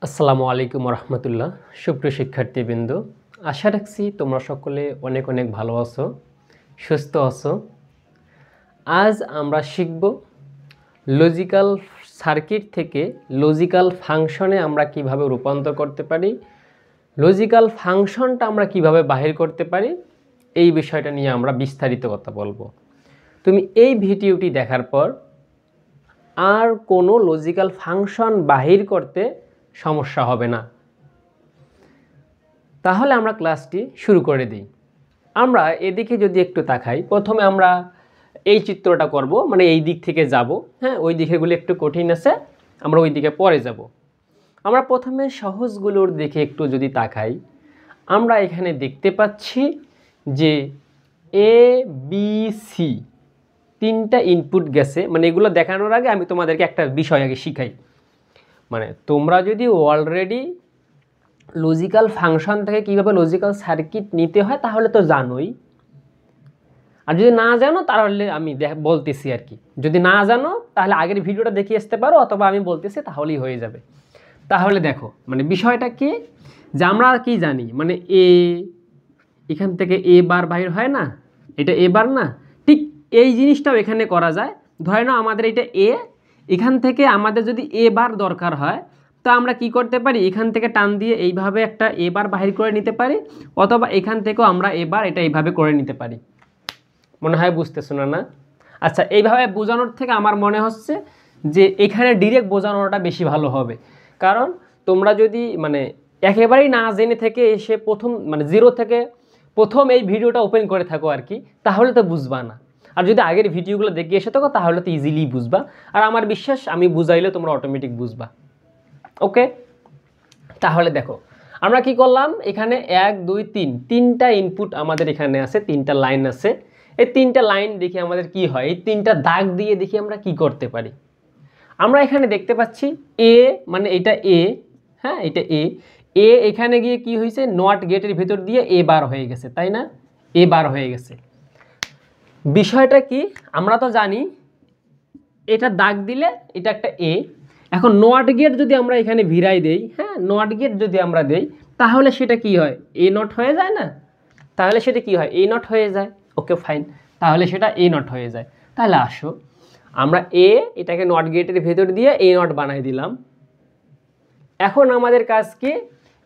আসসালামু আলাইকুম রহমতুল্লাহ। সুপ্রিয় শিক্ষার্থীবৃন্দ, আশা রাখছি তোমরা সকলে অনেক অনেক ভালো আছো, সুস্থ আছো। আজ আমরা শিখব লজিক্যাল সার্কিট থেকে লজিক্যাল ফাংশনে আমরা কিভাবে রূপান্তর করতে পারি, লজিক্যাল ফাংশনটা আমরা কিভাবে বাহির করতে পারি, এই বিষয়টা নিয়ে আমরা বিস্তারিত কথা বলবো। তুমি এই ভিডিওটি দেখার পর আর কোনো লজিক্যাল ফাংশন বাহির করতে সমস্যা হবে না। তাহলে আমরা ক্লাসটি শুরু করে দিই। আমরা এদিকে যদি একটু তাকাই, প্রথমে আমরা এই চিত্রটা করব, মানে এই দিক থেকে যাব। হ্যাঁ, ওই দিকেগুলো একটু কঠিন আছে, আমরা ওই দিকে পরে যাব। আমরা প্রথমে সহজগুলোর দিকে একটু যদি তাকাই, আমরা এখানে দেখতে পাচ্ছি যে এ বি সি তিনটা ইনপুট গেছে। মানে এগুলো দেখানোর আগে আমি তোমাদেরকে একটা বিষয় আগে শিখাই। মানে তোমরা যদি অলরেডি লজিক্যাল ফাংশন থেকে কীভাবে লজিক্যাল সার্কিট নিতে হয় তাহলে তো জানোই, আর যদি না জানো তাহলে আমি বলতেছি আর কি। যদি না জানো তাহলে আগের ভিডিওটা দেখে আসতে পারো, অথবা আমি বলতেছি তাহলেই হয়ে যাবে। তাহলে দেখো, মানে বিষয়টা কি, যে আমরা কি জানি, মানে এখান থেকে এ বার বাহির হয় না, এটা এ বার না, ঠিক এই জিনিসটাও এখানে করা যায়। ধরে নাও আমাদের এটা এখান থেকে আমাদের যদি এ বার দরকার হয়, তো আমরা কি করতে পারি, এখান থেকে টান দিয়ে এইভাবে একটা এ বার বাহির করে নিতে পারি, অথবা এখান থেকেও আমরা এবার এটা এইভাবে করে নিতে পারি। মনে হয় বুঝতেছো না? আচ্ছা, এইভাবে বোঝানোর থেকে আমার মনে হচ্ছে যে এখানে ডিরেক্ট বোঝানোটা বেশি ভালো হবে। কারণ তোমরা যদি মানে একেবারেই না জেনে থেকে এসে প্রথম মানে জিরো থেকে প্রথম এই ভিডিওটা ওপেন করে থাকো আর কি, তাহলে তো বুঝবা না। আর যদি আগের ভিডিওগুলো দেখে এসে থাকো তাহলে তো ইজিলি বুঝবা। আর আমার বিশ্বাস আমি বুঝাইলে তোমরা অটোমেটিক বুঝবা। ওকে, তাহলে দেখো আমরা কি করলাম, এখানে 1 2 3 তিনটা ইনপুট আমাদের এখানে আছে, তিনটা লাইন আছে। এই তিনটা লাইন দেখি আমাদের কি হয়, এই তিনটা দাগ দিয়ে দেখি আমরা কি করতে পারি। আমরা এখানে দেখতে পাচ্ছি এ, মানে এটা এ, হ্যাঁ এটা এ এখানে গিয়ে কি হয়েছে, নট গেটের ভিতর দিয়ে এ বার হয়ে গেছে, তাই না? এ বার হয়ে গেছে। বিষয়টা কি, আমরা তো জানি এটা দাগ দিলে এটা একটা এ। এখন নট গেট যদি আমরা এখানে ভিড়াই দেই, হ্যাঁ নট গেট যদি আমরা দেই, তাহলে সেটা কি হয়, এ নট হয়ে যায় না? তাহলে সেটা কি হয়, এ নট হয়ে যায়। ওকে ফাইন, তাহলে সেটা এ নট হয়ে যায়। তাহলে আসো আমরা এটাকে নট গেটের ভেতর দিয়ে এ নট বানাই দিলাম। এখন আমাদের কাজ কি,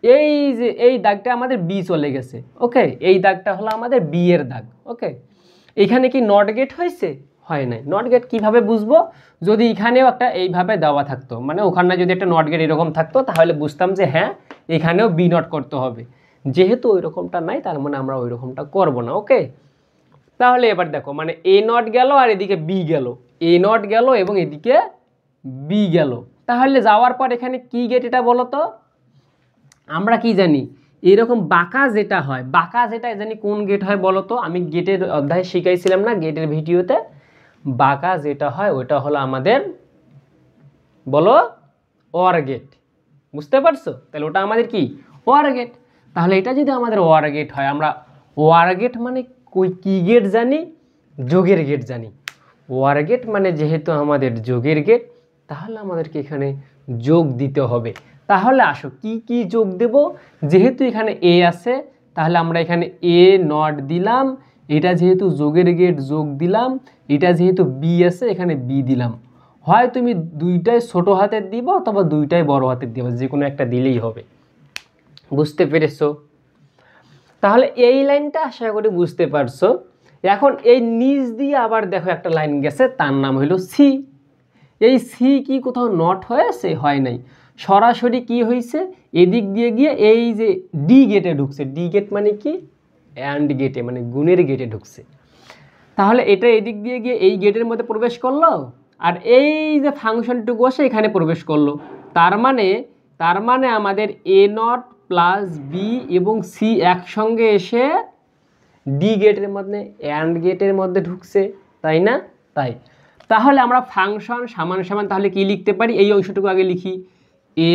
এই যে এই দাগটা আমাদের বি চলে গেছে। ওকে, এই দাগটা হলো আমাদের বি এর দাগ। ওকে, এখানে কি নট গেট হয়েছে? হয় নাই। নট গেট কীভাবে বুঝবো, যদি এখানেও একটা এইভাবে দেওয়া থাকতো, মানে ওখানে যদি একটা নট গেট এরকম থাকতো তাহলে বুঝতাম যে হ্যাঁ এখানেও বি নট করতে হবে। যেহেতু ওই রকমটা নাই, তার মানে আমরা ওই রকমটা করবো না। ওকে, তাহলে এবার দেখো, মানে এ নট গেল আর এদিকে বি গেল, এ নট গেল এবং এদিকে বি গেল। তাহলে যাওয়ার পর এখানে কি গেট এটা বলো তো? আমরা কি জানি, এরকম বাঁকা যেটা হয়, বাঁকা যেটা জানি কোন গেট হয় বলো তো? আমি গেটের অধ্যায়ে শিখাইছিলাম না, গেটের ভিডিওতে। বাঁকা যেটা হয় ওটা হলো আমাদের, বলো, ওয়ার গেট। বুঝতে পারছো? তাহলে ওটা আমাদের কি, ওয়ার গেট। তাহলে এটা যদি আমাদের ওয়ার গেট হয়, আমরা ওয়ার গেট মানে কি গেট জানি, যোগের গেট জানি। ওয়ার গেট মানে যেহেতু আমাদের যোগের গেট, তাহলে আমাদেরকে এখানে যোগ দিতে হবে। তাহলে আসো কি কি যোগ দেব, যেহেতু এখানে এ আছে তাহলে আমরা এখানে এ নট দিলাম, এটা যেহেতু যোগের গেট যোগ দিলাম, এটা যেহেতু বি আছে এখানে বি দিলাম। হয় তুমি দুইটাই ছোট হাতের দিব অথবা দুইটাই বড় হাতের দিব, যে কোনো একটা দিলেই হবে। বুঝতে পেরেছো? তাহলে এই লাইনটা আশা করি বুঝতে পারছো। এখন এই নিচ দিয়ে আবার দেখো একটা লাইন গেছে, তার নাম হলো সি। এই সি কি কোথাও নট হয়েছে? হয় নাই। সরাসরি কি হয়েছে, এদিক দিয়ে গিয়ে এই যে ডি গেটে ঢুকছে। ডি গেট মানে কি, অ্যান্ড গেটে, মানে গুণের গেটে ঢুকছে। তাহলে এটা এদিক দিয়ে গিয়ে এই গেটের মধ্যে প্রবেশ করলো, আর এই যে ফাংশনটুকু আসে এখানে প্রবেশ করলো। তার মানে আমাদের এ নট প্লাস বি এবং সি একসঙ্গে এসে ডি গেটের মধ্যে, অ্যান্ড গেটের মধ্যে ঢুকছে, তাই না? তাই। তাহলে আমরা ফাংশন সমান সমান তাহলে কি লিখতে পারি, এই অংশটুকু আগে লিখি, এ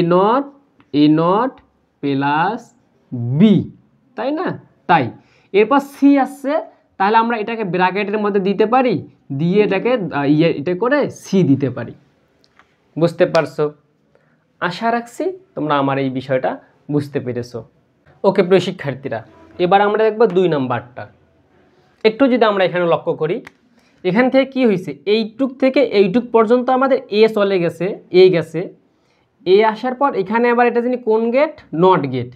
নট প্লাস বি, তাই না? তাই। এরপর সি আসছে, তাহলে আমরা এটাকে ব্র্যাকেটের মধ্যে দিতে পারি, দিয়ে এটাকে এটা করে সি দিতে পারি। বুঝতে পারছো? আশা রাখছি তোমরা আমার এই বিষয়টা বুঝতে পেরেছো। ওকে প্রিয় শিক্ষার্থীরা, এবার আমরা দেখব 2 নাম্বারটা। একটু যদি আমরা এখানে লক্ষ্য করি, এখান থেকে কি হয়েছে, এইটুক থেকে এইটুক পর্যন্ত আমাদের এ চলে গেছে, এ গেছে, এ আসার পর এখানে আবার এটা জানি কোন গেট, নট গেট।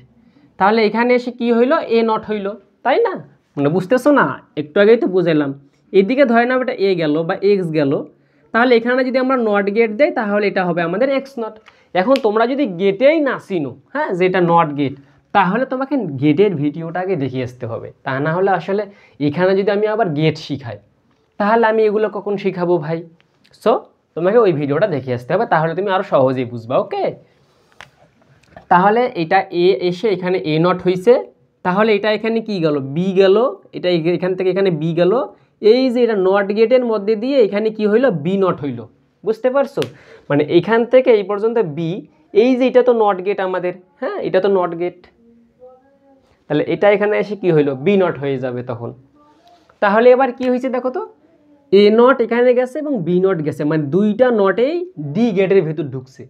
তাহলে এখানে এসে কি হইলো, এ নট হইলো, তাই না? মানে বুঝতেছো না? একটু আগেই তো বুঝাইলাম। এদিকে ধরে নাও এটা এ গেল বা এক্স গেল, তাহলে এখানে যদি আমরা নট গেট দেই তাহলে এটা হবে আমাদের এক্স নট। এখন তোমরা যদি গেটেই না চিনো, হ্যাঁ, যে এটা নট গেট, তাহলে তোমাকে গেটের ভিডিওটা আগে দেখে আসতে হবে। তা না হলে আসলে এখানে যদি আমি আবার গেট শিখাই তাহলে আমি এগুলো কখন শিখাবো ভাই? সো তোমাকে ওই ভিডিওটা দেখে আসতে হবে, তাহলে তুমি আরও সহজেই বুঝবা। ওকে, তাহলে এটা এ এসে এখানে এ নট হয়েছে, তাহলে এটা এখানে কি গেল, বি গেল, এটা এখান থেকে এখানে বি গেল, এই যে এটা নট গেটের মধ্যে দিয়ে এখানে কি হইলো, বি নট হইলো। বুঝতে পারছো? মানে এখান থেকে এই পর্যন্ত বি, এই যে এটা তো নট গেট আমাদের, হ্যাঁ, এটা তো নট গেট, তাহলে এটা এখানে এসে কি হইলো, বি নট হয়ে যাবে তখন। তাহলে এবার কি হয়েছে দেখো তো, এ নট এখানে গেছে এবং বি নট গেছে, মানে দুইটা নটেই ডি গেটের ভেতর ঢুকছে।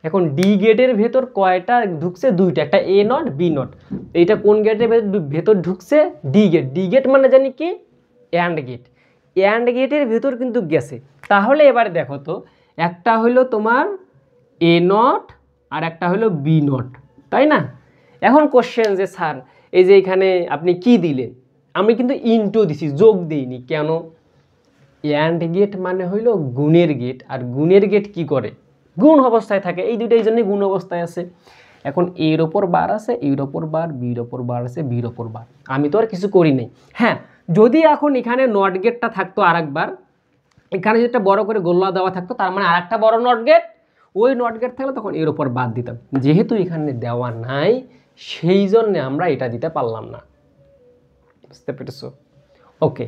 এখন ডি গেটের ভেতর কয়টা ঢুকছে, দুইটা, একটা এ নট বি নট। এইটা কোন গেটের ভেতর ঢুকছে, ডি গেট। ডি গেট মানে জানি কি, অ্যান্ড গেট। অ্যান্ড গেটের ভেতর কিন্তু গেছে। তাহলে এবার দেখো তো, একটা হইলো তোমার এ নট আর একটা হইলো বি নট, তাই না? এখন কোশ্চেন যে স্যার এই যে এখানে আপনি কি দিলেন, আমি কিন্তু ইনটু দিছি, যোগ দিইনি কেন? অ্যান্ড গেট মানে হইলো গুণের গেট, আর গুণের গেট কি করে, গুণ অবস্থায় থাকে, এই দুইটাই জন্যই গুণ অবস্থায় আছে। এখন এর ওপর বার আছে, এর ওপর বার, বির ওপর বার আছে, বির ওপর বার, আমি তো আর কিছু করি নাই। হ্যাঁ, যদি এখন এখানে নট গেটটা থাকতো আরেকবার, এখানে যেটা বড় করে গোল্লা দেওয়া থাকতো, তার মানে আরেকটা বড় নট গেট, ওই নট গেট থাকলে তখন এর ওপর বাদ দিতাম। যেহেতু এখানে দেওয়া নাই, সেই জন্যে আমরা এটা দিতে পারলাম না। বুঝতে পেরেছো? ওকে,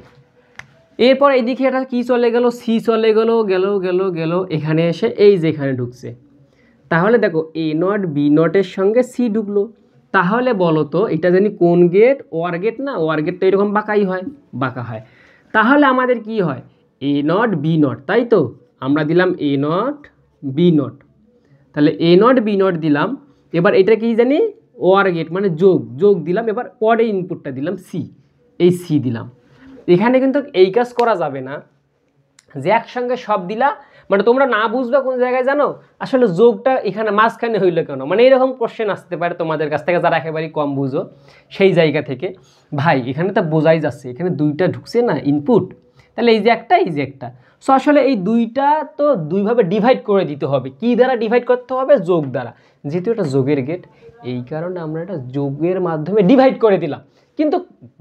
এরপর এইদিকে এটা কি চলে গেল, সি চলে গেল, গেল গেল গেল, এখানে এসে এই যে এখানে ঢুকছে। তাহলে দেখো এ নট বি নটের সঙ্গে সি ঢুকলো। তাহলে বলো তো এটা জানি কোন গেট, ওয়ার গেট না? ওয়ার গেট তো এরকম বাঁকাই হয়, বাঁকা হয়। তাহলে আমাদের কি হয়, এ নট বি নট, তাই তো? আমরা দিলাম এ নট বি নট, তাহলে এ নট বি নট দিলাম। এবার এটা কি জানি, ওয়ার গেট মানে যোগ, যোগ দিলাম। এবার পরে ইনপুটটা দিলাম সি, এই সি দিলাম। এখানে কিন্তু এই কাজ করা যাবে না যে একসঙ্গে সব দিলা, মানে তোমরা না বুঝবে কোন জায়গায় জানো, আসলে যোগটা এখানে মাঝখানে হইলো কেন, মানে এরকম কোশ্চেন আসতে পারে তোমাদের কাছ থেকে, যারা একেবারেই কম বুঝো সেই জায়গা থেকে। ভাই এখানে তো বোঝাই যাচ্ছে এখানে দুইটা ঢুকছে না ইনপুট, তাহলে এই যে একটা, এই যে একটা। সো আসলে এই দুইটা তো দুইভাবে ডিভাইড করে দিতে হবে। কি দ্বারা ডিভাইড করতে হবে, যোগ দ্বারা। যেহেতু এটা যোগের গেট, এই কারণে আমরা এটা যোগের মাধ্যমে ডিভাইড করে দিলাম। কিন্তু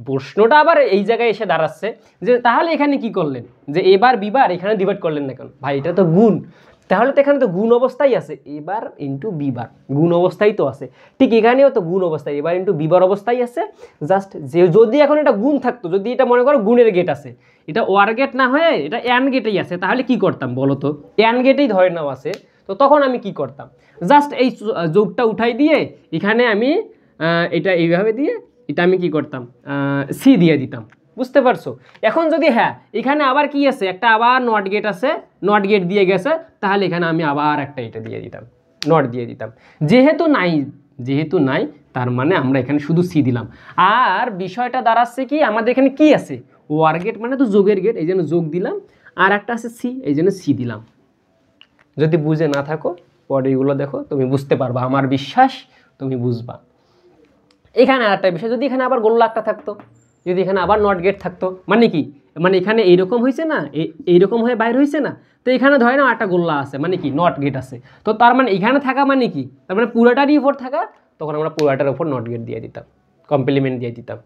প্রশ্নটা আবার এই জায়গায় এসে দাঁড়াচ্ছে যে তাহলে এখানে কি করলেন, যে এবার বিবার এখানে ডিভাইড করলেন না কেন? ভাই এটা তো গুণ, তাহলে তো এখানে তো গুণ অবস্থায় আছে, এবার ইন্টু বিবার গুণ অবস্থায় তো আছে। ঠিক এখানেও তো গুণ অবস্থায়, এবার ইন্টু বিবার অবস্থায় আছে। জাস্ট যে যদি এখন এটা গুণ থাকতো, যদি এটা মনে করো গুণের গেট আছে, এটা ওয়ার গেট না হয়ে এটা অ্যান্ড গেটেই আছে, তাহলে কি করতাম বলো তো? অ্যান্ড গেটেই ধরে নাও আছে, তো তখন আমি কি করতাম, জাস্ট এই যোগটা উঠাই দিয়ে এখানে আমি এটা এইভাবে দিয়ে এটা আমি কি করতাম, সি দিয়ে দিতাম। বুঝতে পারছো? এখন যদি হ্যাঁ এখানে আবার কি আছে, একটা আবার নট গেট আছে, নট গেট দিয়ে গেছে, তাহলে এখানে আমি আবার একটা এটা দিয়ে দিতাম, নট দিয়ে দিতাম। যেহেতু নাই, যেহেতু নাই, তার মানে আমরা এখানে শুধু সি দিলাম। আর বিষয়টা দাঁড়াচ্ছে কি, আমাদের এখানে কি আছে, ওয়ার গেট মানে তো যোগের গেট, এই জন্য যোগ দিলাম, আর একটা আছে সি, এই জন্য সি দিলাম। যদি বুঝে না থাকো পরে এগুলো দেখো, তুমি বুঝতে পারবা, আমার বিশ্বাস তুমি বুঝবা। এখানে আরেকটা বিষয়, যদি এখানে আবার গোল্লা একটা থাকতো, যদি এখানে আবার নট গেট থাকতো, মানে কি, মানে এখানে এইরকম হয়েছে না, এইরকম হয়ে বাইর হয়েছে না, তো এখানে ধরে না একটা গোল্লা আছে, মানে কি নট গেট আছে, তো তার মানে এখানে থাকা মানে কি, তার মানে পুরাটারই উপর থাকা, তখন আমরা পুরাটার উপর নট গেট দিয়ে দিতাম, কমপ্লিমেন্ট দিয়ে দিতাম।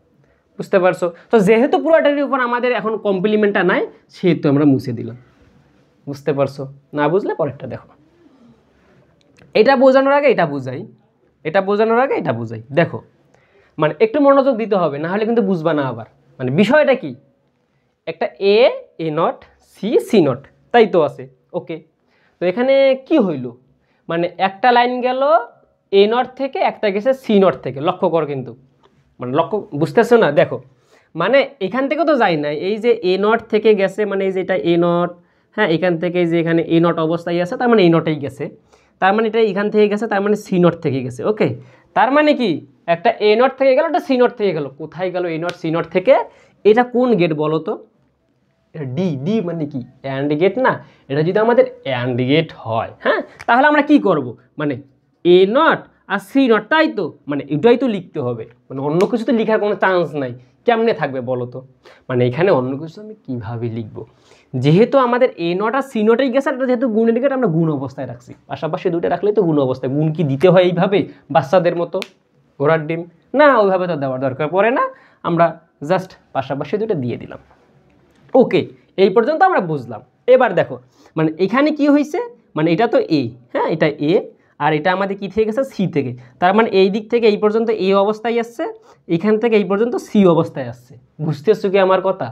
বুঝতে পারছো? তো যেহেতু পুরাটারই উপর আমাদের এখন কমপ্লিমেন্টটা নাই, সেহেতু আমরা মুছে দিলাম। বুঝতে পারছো? না বুঝলে পরেরটা দেখো। এটা বোঝানোর আগে এটা বুঝাই, এটা বোঝানোর আগে এটা বুঝাই। দেখো মানে একটু মনোযোগ দিতে হবে, না হলে কিন্তু বুঝবা না আবার। মানে বিষয়টা কি, একটা এ নট, সি নট, তাই তো আছে। ওকে, তো এখানে কি হইল, মানে একটা লাইন গেল এ নট থেকে, একটা গেছে সি নট থেকে। লক্ষ্য করো কিন্তু, মানে লক্ষ্য বুঝতেছো না? দেখো মানে এখান থেকে তো যাই না, এই যে এ নট থেকে গেছে, মানে এই যে এটা এ নট, হ্যাঁ, এখান থেকে যে এখানে এ নট অবস্থায় আছে, তার মানে এই নটেই গেছে। তার মানে এটা এখান থেকে গেছে, তার মানে সি নট থেকে গেছে। ওকে, তার মানে কি একটা এ নট থেকে গেল, একটা সি নট থেকে গেল। কোথায় গেল এ নট সি নট থেকে? এটা কোন গেট বলো তো? ডি। ডি মানে কি অ্যান্ড গেট না? এটা যদি আমাদের অ্যান্ড গেট হয়, হ্যাঁ, তাহলে আমরা কি করব, মানে এ নট আর সি নট, তাই তো, মানে এটাই তো লিখতে হবে, মানে অন্য কিছু তো লেখার কোনো চান্স নাই। কেমনে থাকবে বলো তো? মানে এখানে অন্য কিছু আমি কীভাবে লিখবো? যেহেতু আমাদের এ নট আর সি নটেই গেছে, একটা যেহেতু গুণের গেট আমরা গুণ অবস্থায় রাখছি, পাশাপাশি দুটো রাখলেই তো গুণ অবস্থায়। গুণ কি দিতে হয় এইভাবে বাচ্চাদের মতো ঘোড়ার ডিম? না, ওইভাবে তো দেওয়ার দরকার পড়ে না, আমরা জাস্ট পাশাপাশি দুটো দিয়ে দিলাম। ওকে, এই পর্যন্ত আমরা বুঝলাম। এবার দেখো, মানে এখানে কি হয়েছে, মানে এটা তো এ, হ্যাঁ, এটা এ, আর এটা আমাদের কি থেকে গেছে? সি থেকে। তার মানে এই দিক থেকে এই পর্যন্ত এ অবস্থায় আসছে, এখান থেকে এই পর্যন্ত সি অবস্থায় আসছে। বুঝতেছো কি আমার কথা?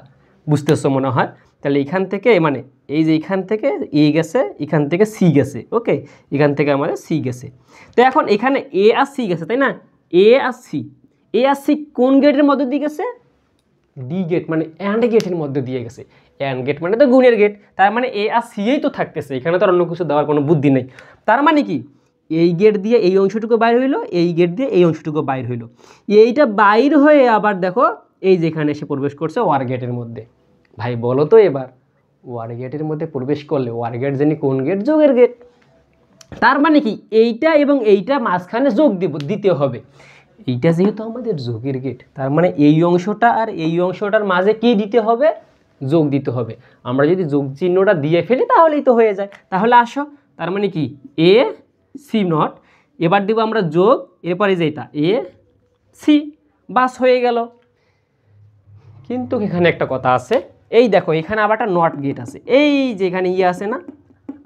বুঝতেছো মনে হয়। তাহলে এখান থেকে, মানে এই যে এখান থেকে এ গেছে, এখান থেকে সি গেছে। ওকে, এখান থেকে আমাদের সি গেছে। তো এখন এখানে এ আর সি গেছে, তাই না? এ আর সি, এ আর সি কোন গেটের মধ্যে দিয়ে গেছে? ডি গেট, মানে অ্যান্ড গেটের মধ্যে দিয়ে গেছে। অ্যান্ড গেট মানে তো গুণের গেট, তার মানে এ আর সিই তো থাকতেছে, এখানে তো অন্য কিছু দেওয়ার কোনো বুদ্ধি নেই। তার মানে কি এই গেট দিয়ে এই অংশটুকু বাইর হইলো, এই গেট দিয়ে এই অংশটুকু বাইর হইলো, এইটা বাইর হয়ে আবার দেখো এই যেখানে এসে প্রবেশ করছে ওয়ার গেটের মধ্যে। ভাই বলো তো এবার, ওয়ার গেটের মধ্যে প্রবেশ করলে ওয়ার গেট জানি কোন গেট? যোগের গেট। তার মানে কি এইটা এবং এইটা মাঝখানে যোগ দিতে হবে। এইটা যেহেতু আমাদের যোগের গেট, তার মানে এই অংশটা আর এই অংশটার মাঝে কি দিতে হবে? যোগ দিতে হবে। আমরা যদি যোগ চিহ্নটা দিয়ে ফেলি তাহলেই তো হয়ে যায়। তাহলে আসো, তার মানে কি এ সি নট, এবার দেবো আমরা যোগ, এরপরে যেটা এ সি, বাস হয়ে গেল। কিন্তু এখানে একটা কথা আছে, এই দেখো এখানে আবার একটা নট গেট আছে, এই যে এখানে ইয়ে আছে না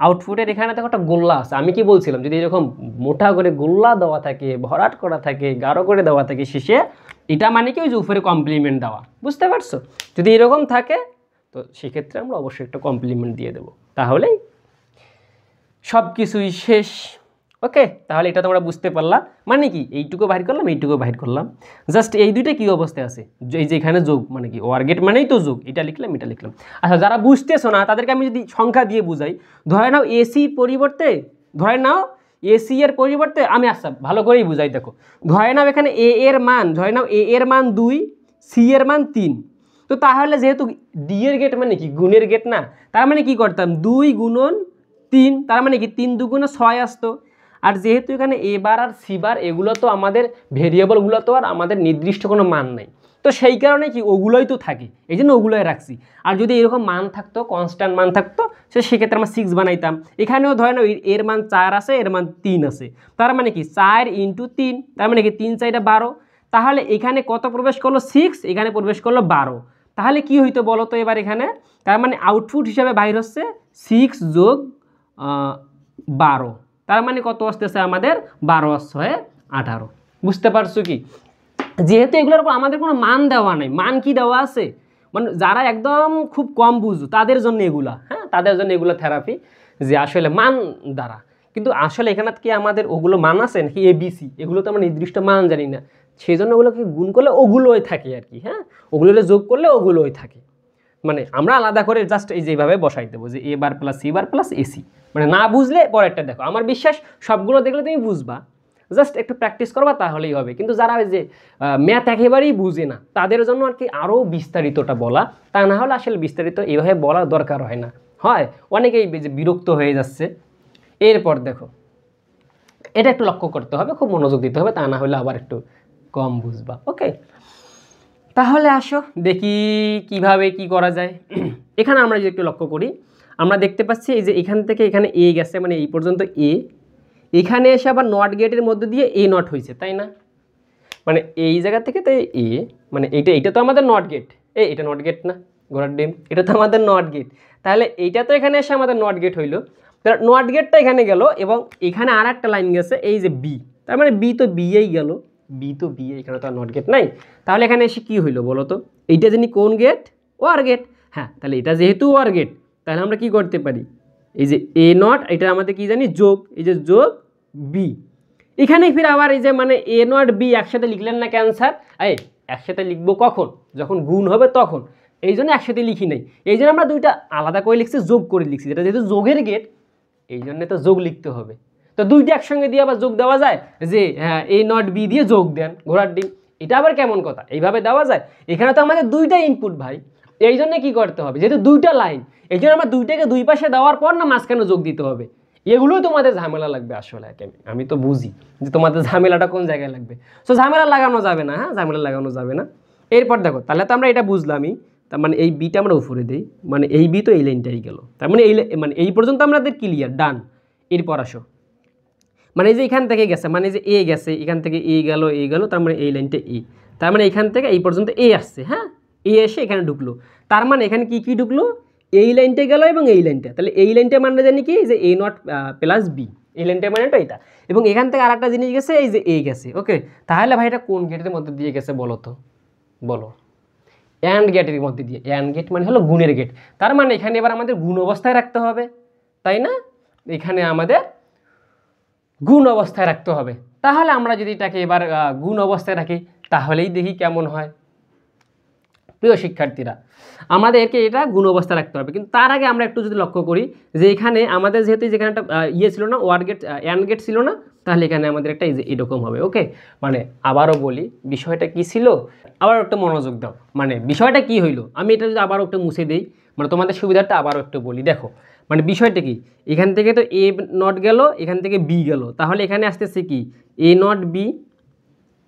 আউটপুটের, এখানে দেখো একটা গোল্লা আছে। আমি কি বলছিলাম, যদি এরকম মোটা করে গোল্লা দেওয়া থাকে, ভরাট করা থাকে, গাঢ় করে দেওয়া থাকে শেষে, এটা মানে কি ওই যে উপরে কমপ্লিমেন্ট দেওয়া, বুঝতে পারছো? যদি এরকম থাকে তো সেক্ষেত্রে আমরা অবশ্যই একটা কমপ্লিমেন্ট দিয়ে দেবো, তাহলেই সব কিছুই শেষ। ওকে, তাহলে এটা তোমরা বুঝতে পারলাম। মানে কি এইটুকু বাহির করলাম, এইটুকু বাহির করলাম, জাস্ট এই দুইটা কি অবস্থায় আছে? এই যে এখানে যোগ, মানে কি ওয়ার গেট মানেই তো যোগ, এটা লিখলাম, এটা লিখলাম। আচ্ছা, যারা বুঝতেছো না তাদেরকে আমি যদি সংখ্যা দিয়ে বুঝাই, ধরে নাও এসির পরিবর্তে, ধরে নাও এসি এর পরিবর্তে আমি, আচ্ছা ভালো করেই বুঝাই, দেখো ধরে নাও এখানে এ এর মান, ধরে নাও এ এর মান 2, সি এর মান 3। তো তাহলে যেহেতু ডি এর গেট মানে কি গুণের গেট না, তার মানে কি করতাম 2 গুণন 3, তার মানে কি 3 দুগুণে 6 আসতো। আর যেহেতু এখানে এ বার আর সি বার এগুলো তো আমাদের ভেরিয়েবলগুলো তো আর আমাদের নির্দিষ্ট কোনো মান নেই, তো সেই কারণে কি ওগুলোই তো থাকে, এই জন্য ওগুলোই রাখছি। আর যদি এরকম মান থাকতো, কনস্ট্যান্ট মান থাকতো, সেক্ষেত্রে আমরা 6 বানাইতাম। এখানেও ধরেন এর মান 4 আছে, এর মান 3 আছে, তার মানে কি 4 × 3, তার মানে কি 3 4 12। তাহলে এখানে কত প্রবেশ করলো? 6, এখানে প্রবেশ করলো 12। তাহলে কি হইতো বলো তো এবার এখানে? তার মানে আউটপুট হিসাবে বাইর হচ্ছে 6 যোগ 12, তার মানে কত আসতেছে আমাদের? 12 আর 6 18। বুঝতে পারছো কি? যেহেতু এগুলোর উপর আমাদের কোনো মান দেওয়া নেই, মান কি দেওয়া আছে? মানে যারা একদম খুব কম বুঝো তাদের জন্য এগুলা, হ্যাঁ, তাদের জন্য এগুলো থেরাপি, যে আসলে মান দ্বারা। কিন্তু আসলে এখানে কি আমাদের ওগুলো মান আছে নাকি এবিসি, এগুলো তো আমরা নির্দিষ্ট মান জানি না, সেই জন্য ওগুলোকে গুণ করলে ওগুলোই থাকে আর কি, হ্যাঁ, ওগুলো যোগ করলে ওগুলোই থাকে। মানে আমরা আলাদা করে জাস্ট এই যেভাবে বসাই দেবো যে A bar plus C bar plus AC. মানে না বুঝলে পরেরটা দেখো, আমার বিশ্বাস সবগুলো দেখলে তুমি বুঝবা, জাস্ট একটু প্র্যাকটিস করবা তাহলেই হবে। কিন্তু যারা ওই যে ম্যাথ একেবারেই বুঝে না তাদের জন্য আর কি আরও বিস্তারিতটা বলা, তা না হলে আসলে বিস্তারিত এইভাবে বলার দরকার হয় না, হয় অনেকেই বিরক্ত হয়ে যাচ্ছে। এরপর দেখো, এটা একটু লক্ষ্য করতে হবে, খুব মনোযোগ দিতে হবে, তা না হলে আবার একটু কম বুঝবা। ওকে, তাহলে আসো দেখি কিভাবে কি করা যায়। এখানে আমরা যদি একটু লক্ষ্য করি, আমরা দেখতে পাচ্ছি এই যে এখান থেকে এখানে এ গেছে, মানে এই পর্যন্ত এ, এখানে এসে আবার নট গেটের মধ্যে দিয়ে এ নট হয়েছে, তাই না? মানে এই জায়গা থেকে তো এ, মানে এইটা তো আমাদের নট গেট, এটা নট গেট না ঘোড়ার ডিম, এটা তো আমাদের নট গেট। তাহলে এইটা তো এখানে এসে আমাদের নট গেট হইলো, তাহলে নট গেটটা এখানে গেল, এবং এখানে আর একটা লাইন গেছে এই যে বি, তার মানে বি তো বিয়েই গেল, বি তো বিয়ে, এখানে তো আর নট গেট নাই। তাহলে এখানে এসে কি হইলো বলো তো? এইটা জানি কোন গেট? War gate. হ্যাঁ, তাহলে এটা যেহেতু ওয়ার গেট, তাহলে আমরা কি করতে পারি, এই যে এ নট, এটা আমাদের কি জানি যোগ, এই যে যোগ বি, এখানে ফির আবার এই যে মানে এ নট বি একসাথে লিখলেন না ক্যান্সার, এই একসাথে লিখবো কখন? যখন গুণ হবে তখন, এই জন্য একসাথে লিখি নাই, এই জন্য আমরা দুইটা আলাদা করে লিখছি, যোগ করে লিখছি, যেটা যেহেতু যোগের গেট এই জন্য তো যোগ লিখতে হবে। তো তো দুইটা একসঙ্গে দিয়ে আবার যোগ দেওয়া যায় যে হ্যাঁ এ নট বি দিয়ে যোগ দেন ঘোড়ার ডিম, এটা আবার কেমন কথা, এইভাবে দেওয়া যায়? এখানে তো আমাদের দুইটা ইনপুট ভাই, এই জন্য কি করতে হবে, যেহেতু দুইটা লাইন এই জন্য আমার দুইটাকে দুই পাশে দেওয়ার পর না মাঝখানে যোগ দিতে হবে। এগুলোই তোমাদের ঝামেলা লাগবে আসলে, আমি তো বুঝি যে তোমাদের ঝামেলাটা কোন জায়গায় লাগবে। সো ঝামেলা লাগানো যাবে না, হ্যাঁ ঝামেলা লাগানো যাবে না। এরপর দেখো তাহলে তো আমরা এটা বুঝলামই, তার মানে এই বিটা আমরা উপরে দিই, মানে এই বি তো এই লাইনটাই গেল, তার মানে মানে এই পর্যন্ত আমাদের ক্লিয়ার, ডান। এরপর আসো, মানে এই যে এখান থেকে গেছে, মানে যে এ গেছে, এখান থেকে এ গেল, তার মানে এই লাইনটা এ, তার মানে এখান থেকে এই পর্যন্ত এ আসছে, হ্যাঁ এ এসে এখানে ঢুকলো, তার মানে এখানে কি কি ঢুকলো, এই লাইনটা গেল এবং এই লাইনটা, তাহলে এই লাইনটা মানে জানি কি যে এ নট প্লাস বি, এই লাইনটা মানে তো এটা, এবং এখান থেকে আর একটা জিনিস গেছে এই যে এ গেছে। ওকে, তাহলে ভাই এটা কোন গেটের মধ্যে দিয়ে গেছে বলো তো, বলো? অ্যান্ড গেটের মধ্যে দিয়ে, অ্যান্ড গেট মানে হলো গুণের গেট, তার মানে এখানে এবার আমাদের গুণ অবস্থায় রাখতে হবে, তাই না? এখানে আমাদের গুণ অবস্থায় রাখতে হবে। তাহলে আমরা যদি এটাকে এবার গুণ অবস্থায় রাখি তাহলেই দেখি কেমন হয়। প্রিয় শিক্ষার্থীরা, আমাদেরকে এটা গুণ অবস্থায় রাখতে হবে, কিন্তু তার আগে আমরা একটু যদি লক্ষ্য করি যে এখানে আমাদের যেহেতু যেখানে একটা ইয়ে ছিল না, ওয়ার গেট অ্যান্ড গেট ছিল না, তাহলে এখানে আমাদের একটা এরকম হবে। ওকে, মানে আবারও বলি বিষয়টা কি ছিল, আবার একটু মনোযোগ দাও, মানে বিষয়টা কি হইলো, আমি এটা যদি আবারও একটু মুছে দিই, মানে তোমাদের সুবিধাটা আবারও একটু বলি। দেখো মানে বিষয়টা কি, এখান থেকে তো এ নট গেল, এখান থেকে বি গেল, তাহলে এখানে আসতেছে কি A not be,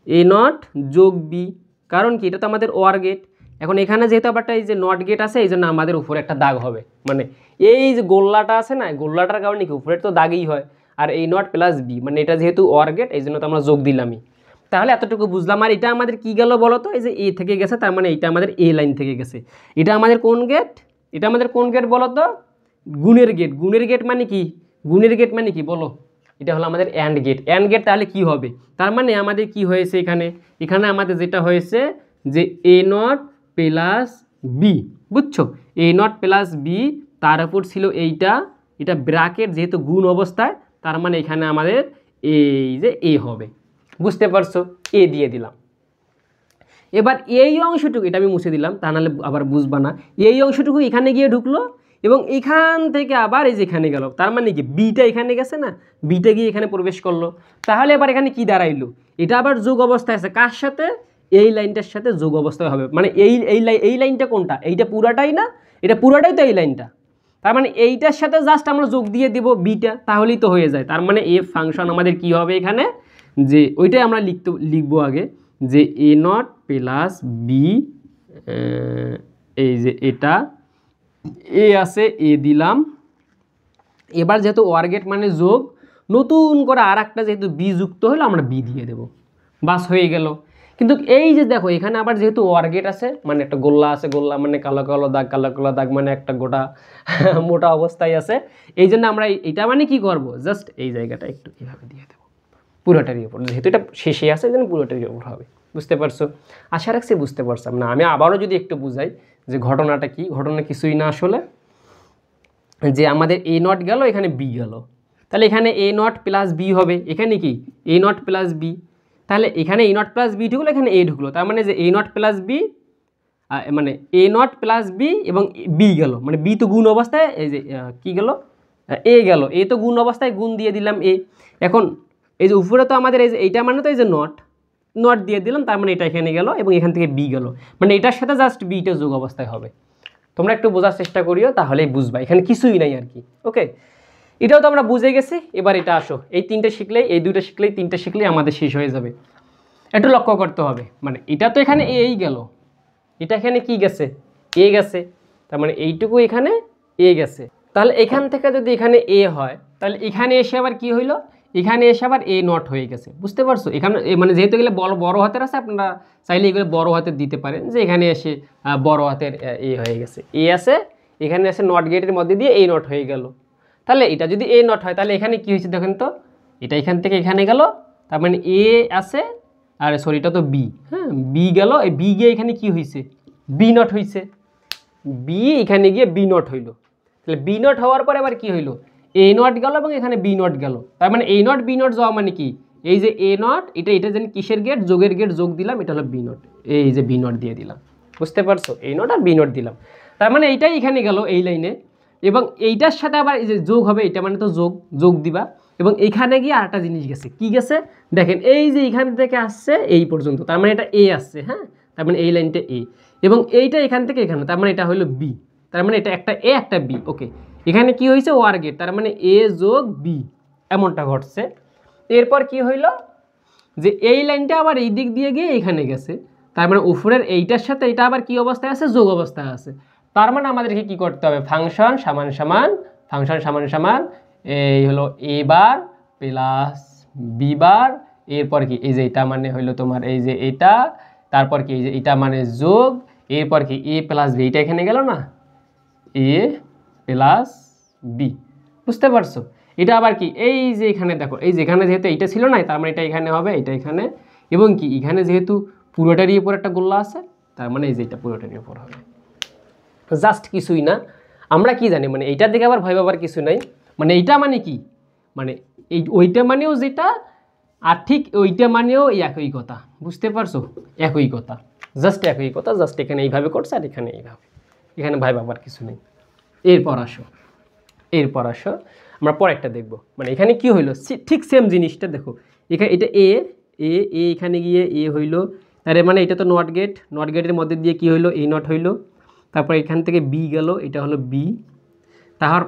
A not যোগ বি, কারণ কি এটা তো আমাদের ওয়ার গেট। এখন এখানে যেহেতু আবারটা এই যে নট গেট আছে, এই জন্য আমাদের উপরে একটা দাগ হবে, মানে এই যে গোল্লাটা আছে না, গোল্লাটার কারণে কি উপরে তো দাগই হয়, আর এই নট প্লাস বি মানে এটা যেহেতু ওয়ার গেট এই জন্য তো আমরা যোগ দিলামই। তাহলে এতটুকু বুঝলাম। আর এটা আমাদের কি গেল বলো তো, এই যে এ থেকে গেছে, তার মানে এটা আমাদের এ লাইন থেকে গেছে। এটা আমাদের কোন গেট, এটা আমাদের কোন গেট বলো তো, গুণের গেট। গুণের গেট মানে কি, গুণের গেট মানে কি বলো, এটা হলো আমাদের অ্যান্ড গেট। অ্যান্ড গেট তাহলে কি হবে, তার মানে আমাদের কি হয়েছে এখানে, এখানে আমাদের যেটা হয়েছে যে এ নট প্লাস বি, বুঝছো, এ নট প্লাস বি, তার উপর ছিল এইটা, এটা ব্র্যাকেট যেহেতু গুণ অবস্থায়, তার মানে এখানে আমাদের এই যে এ হবে, বুঝতে পারছো, এ দিয়ে দিলাম। এবার এই অংশটুকু এটা আমি মুছে দিলাম, তা নাহলে আবার বুঝবা না, এই অংশটুকু এখানে গিয়ে ঢুকলো এবং এখান থেকে আবার এই যে এখানে গেল, তার মানে কি বিটা এখানে গেছে না, বিটা গিয়ে এখানে প্রবেশ করলো। তাহলে এবার এখানে কি দাঁড়াইলো, এটা আবার যোগ অবস্থায় আছে, কার সাথে, এই লাইনটার সাথে যোগ অবস্থায় হবে, মানে এই লাইনটা কোনটা, এইটা পুরাটাই না, এটা পুরাটাই তো এই লাইনটা, তার মানে এইটার সাথে জাস্ট আমরা যোগ দিয়ে দেব বিটা, তাহলেই তো হয়ে যায়। তার মানে এফ ফাংশন আমাদের কি হবে এখানে, যে ওইটাই আমরা লিখবো আগে, যে এ নট প্লাস বি, এই যে এটা এ আছে এ দিলাম, এবার যেহেতু ওয়ার গেট মানে যোগ, নতুন করে আর একটা যেহেতু বি যুক্ত হলো আমরা বি দিয়ে দেব, বাস হয়ে গেল। কিন্তু এই যে দেখো এখানে আবার যেহেতু ওয়ার গেট আছে, মানে একটা গোল্লা আছে, গোল্লা মানে কালো কালো দাগ, কালো কালো দাগ মানে একটা গোটা মোটা অবস্থায় আছে, এই জন্য আমরা এটা মানে কি করব, জাস্ট এই জায়গাটা একটু এভাবে দিয়ে দেবো পুরোটারই উপর, যেহেতু এটা শেষে আছে এই জন্য পুরোটারই উপর হবে। বুঝতে পারছো, আশা রাখছি বুঝতে পারছাম না। আমি আবারও যদি একটু বুঝাই যে ঘটনাটা কি, ঘটনা কিছুই না আসলে, যে আমাদের এ নট গেল, এখানে বি গেল, তাহলে এখানে এ নট প্লাস বি হবে, এখানে কি এ নট প্লাস বি, তাহলে এখানে এ নট প্লাস বি ঢুকলো, এখানে এ ঢুকলো, তার মানে যে এ নট প্লাস বি, মানে এ নট প্লাস বি এবং বি গেল, মানে বি তো গুণ অবস্থায়, এই যে কি গেল এ গেল, এ তো গুণ অবস্থায় গুণ দিয়ে দিলাম এ। এখন এই যে উপরে তো আমাদের এই যে এইটা মানে তো এই যে নট, নট দিয়ে দিলাম, তার মানে এটা এখানে গেল এবং এখান থেকে বি গেল, মানে এটার সাথে জাস্ট বিটা যোগ অবস্থায় হবে। তোমরা একটু বোঝার চেষ্টা করিও, তাহলেই বুঝবা, এখানে কিছুই নাই আর কি। ওকে, এটাও তো আমরা বুঝে গেছি। এবার এটা আসো, এই তিনটে শিখলেই, এই দুটো শিখলেই, তিনটে শিখলেই আমাদের শেষ হয়ে যাবে। একটু লক্ষ্য করতে হবে, মানে এটা তো এখানে এই গেল, এটা এখানে কি গেছে এ গেছে, তার মানে এইটুকু এখানে এ গেছে, তাহলে এখান থেকে যদি এখানে এ হয়, তাহলে এখানে এসে আবার কি হইলো, এখানে এসে আবার এ নট হয়ে গেছে। বুঝতে পারছো, এখানে মানে যেহেতু এগুলো বড় হাতের আছে, আপনারা চাইলে এগুলো বড় হাতের দিতে পারেন, যে এখানে এসে বড় হাতের এ হয়ে গেছে, এ আছে, এখানে এসে নট গেটের মধ্যে দিয়ে এই নট হয়ে গেল। তাহলে এটা যদি এ নট হয়, তাহলে এখানে কি হয়েছে দেখেন তো, এটা এখান থেকে এখানে গেল, তার মানে এ আছে, আর সরি এটা তো বি, হ্যাঁ বি গেল, এই বি গিয়ে এখানে কি হয়েছে বি নট হয়েছে, বি এখানে গিয়ে বি নট হইল, তাহলে বি নট হওয়ার পরে আবার কি হইলো, এ নট গেল এবং এখানে বি নট গেল, তার মানে এ নট বি নট যাওয়া মানে কি, এই যে এ নট এটা জানি কিসের গেট, যোগের গেট, যোগ দিলাম, এটা হলো বি নট, এই যে বি নট দিয়ে দিলাম। বুঝতে পারছো, এ নট আর বি নট দিলাম, তার মানে এইটাই এখানে গেল এই লাইনে, এবং এইটার সাথে আবার এই যে যোগ হবে, এটা মানে তো যোগ দিবা, এবং এইখানে গিয়ে আরেকটা জিনিস গেছে, কি গেছে দেখেন, এই যে এইখান থেকে আসছে এই পর্যন্ত, তার মানে এটা এ আসছে, হ্যাঁ, তার মানে এই লাইনটা এ, এবং এইটা এখান থেকে এখানে, তার মানে এটা হলো বি, তার মানে এটা একটা এ একটা বি। ওকে, এখানে কি হয়েছে ওয়ার গেট, তার মানে এ যোগ বি, এমনটা ঘটছে। এরপর কি হইল যে এই লাইনটা আবার এই দিক দিয়ে গিয়ে এখানে গেছে, তার মানে উপরের এইটার সাথে এটা আবার কি অবস্থায় আছে, যোগ অবস্থায় আছে। তার মানে আমাদেরকে কি করতে হবে, ফাংশন সমান সমান ফাংশন সমান সমান এই হলো এ বার প্লাস বি বার, এরপর কি এই যে এটা মানে হইলো তোমার এই যে এটা, তারপর কি এই যে এটা মানে যোগ, এরপর কি এ প্লাস বি, এটা এখানে গেল না, এ প্লাস বি, বুঝতে পারছো? এটা আবার কি এই যে এখানে দেখো, এই যেখানে যেহেতু এইটা ছিল না, তার মানে এটা এখানে হবে, এটা এখানে, এবং কি এখানে যেহেতু পুরোটারই উপর একটা গোল্লা আছে, তার মানে এই যে এটা পুরোটারই উপর হবে। জাস্ট কিছুই না, আমরা কি জানি মানে এইটার দিকে আবার ভয় পাবার কিছু নাই, মানে এইটা মানে কি, মানে এই ওইটা মানেও যেটা, আর ঠিক ওইটা মানেও একই কথা, বুঝতে পারছো? একই কথা, জাস্ট একই কথা, জাস্ট এখানে এইভাবে করছে আর এখানে এইভাবে, এখানে ভয় পাবার কিছু নেই। এরপর আসো আমরা পরেরটা দেখব, মানে এখানে কি হইলো, ঠিক সেম জিনিসটা দেখো, এখানে এটা এ এ এ এখানে গিয়ে এ হইলো, তার মানে এটা তো নট গেট, নট গেটের মধ্যে দিয়ে কি হইলো, এ নট হইলো, তারপর এখান থেকে বি গেল, এটা হলো বি,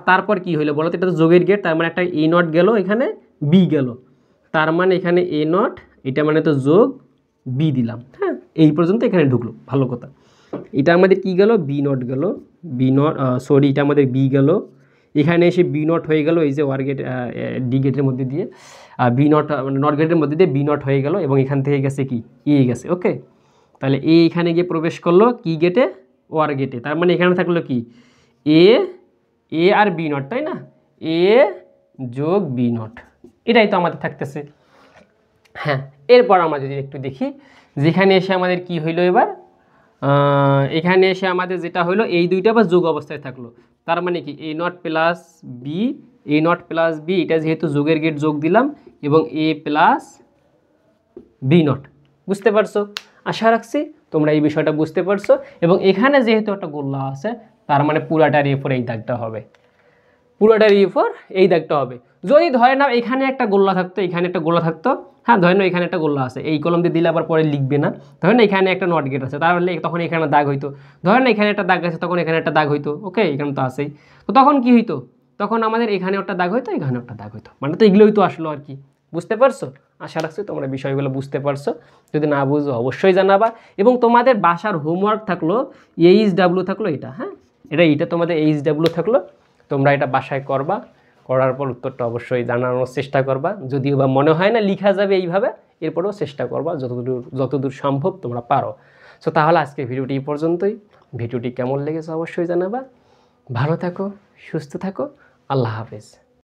তারপর কি হইলো বলো তো, এটা তো যোগের গেট, তার মানে একটা এ নট গেল, এখানে বি গেল, তার মানে এখানে এ নট, এটা মানে তো যোগ বি দিলাম, হ্যাঁ, এই পর্যন্ত এখানে ঢুকলো, ভালো কথা। এটা আমাদের কি গেল, বি নট গেল, বি নট সরি এটা আমাদের বি গেল, এখানে এসে বি নট হয়ে গেল, এই যে ওয়ার গেট ডি গেটের মধ্যে দিয়ে বি নট মানে নট গেটের মধ্যে দিয়ে বি নট হয়ে গেল, এবং এখান থেকে গেছে কি এ গেছে। ওকে, তাহলে এ এখানে গিয়ে প্রবেশ করলো কি গেটে, ওয়ার গেটে, তার মানে এখানে থাকলো কি এ এ আর বি নট, তাই না, এ যোগ বি নট, এটাই তো আমাদের থাকতেছে। হ্যাঁ, এরপর আমরা যদি একটু দেখি, যেখানে এসে আমাদের কি হইলো এবার, এখানে এসে আমাদের যেটা হলো এই দুইটা আবার যোগ অবস্থায় থাকলো, তার মানে কি A not plus B, A not plus B, এটা যেহেতু যোগের গেট যোগ দিলাম, এবং এ প্লাস বি নট, বুঝতে পারছো? আশা রাখছি তোমরা এই বিষয়টা বুঝতে পারছো। এবং এখানে যেহেতু একটা গোল্লা আছে, তার মানে পুরাটার এরপর এই দাগটা হবে, পুরোটার ইউফোর এই দাগটা হবে। যদি ধরে নাও এখানে একটা গোল্লা থাকতো, এখানে একটা গোল্লা থাকতো, হ্যাঁ ধরে নাও এখানে একটা গোল্লা আছে, এই কলম দিয়ে দিলে আবার পরে লিখবে না, ধরে না এখানে একটা নট গেট আছে, তাহলে তখন এখানে দাগ হইতো, ধরে না এখানে একটা দাগ আছে, তখন এখানে একটা দাগ হইতো। ওকে, এখানে তো আছেই, তো তখন কি হইতো, তখন আমাদের এখানে একটা দাগ হইতো, এখানে একটা দাগ হইতো, মানে তো এগুলোই তো আসলো আর কি, বুঝতে পারছো? আশা রাখছি তোমরা বিষয়গুলো বুঝতে পারছো। যদি না বুঝো অবশ্যই জানাবা। এবং তোমাদের বাসার হোমওয়ার্ক থাকলো এইচডাব্লিউ থাকলো এটা, হ্যাঁ এটা তোমাদের এইচডাব্লিউ থাকলো, তোমরা এটা বাসায় করবা, করার পর উত্তরটা অবশ্যই জানানোর চেষ্টা করবা। যদিও বা মনে হয় না লেখা যাবে এইভাবে, এরপরেও চেষ্টা করবা যতদূর সম্ভব তোমরা পারো। সো তাহলে আজকে ভিডিওটি এই পর্যন্তই। ভিডিওটি কেমন লেগেছে অবশ্যই জানাবা। ভালো থাকো, সুস্থ থাকো, আল্লাহ হাফেজ।